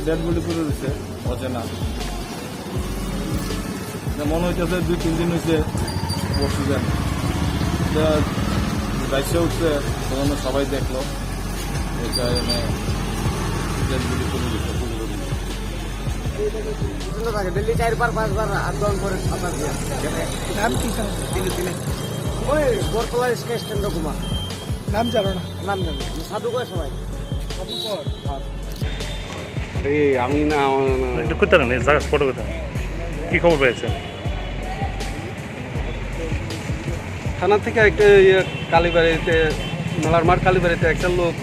Dead body করে দিচ্ছে অচেনা। মনে হইতেছে 2-3 দিন হয়েছে অক্সিজেন বাইসে উঠছে, তখন সবাই দেখলো এটা এনে ডেড বডি করে দিচ্ছে। দিল্লি 4-5 বার আন্দোলন করে নাম কি ওই বরতলা স্কেচ কেন্দ্র কুমার নাম জানো না? নাম জানো সাধু কয় সবাই আমি না একটু করতে না জায়গা স্পট করতে কি খবর পেয়েছেন? থানা থেকে একটা কালীবাড়িতে মেলার মাঠ কালীবাড়িতে একটা লোক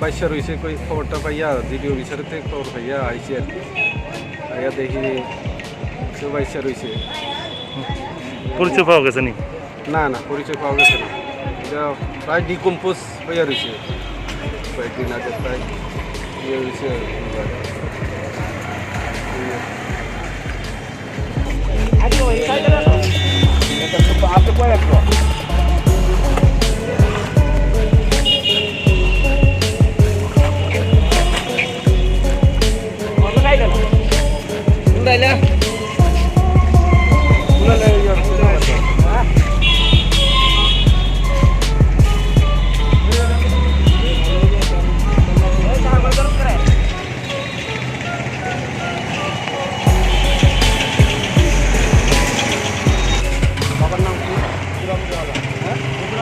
বাইশা রয়েছে কই খবরটা পাইয়া জিডিও বিচারের থেকে খবর পাইয়া আইসি আর কি আইয়া দেখি সে বাইশা রয়েছে। পরিচয় পাওয়া গেছে নি? না না পরিচয় পাওয়া গেছে না, এটা প্রায় ডিকম্পোজ হইয়া রয়েছে কয়েকদিন আগে প্রায় ইয়ে রয়েছে। Udah ya.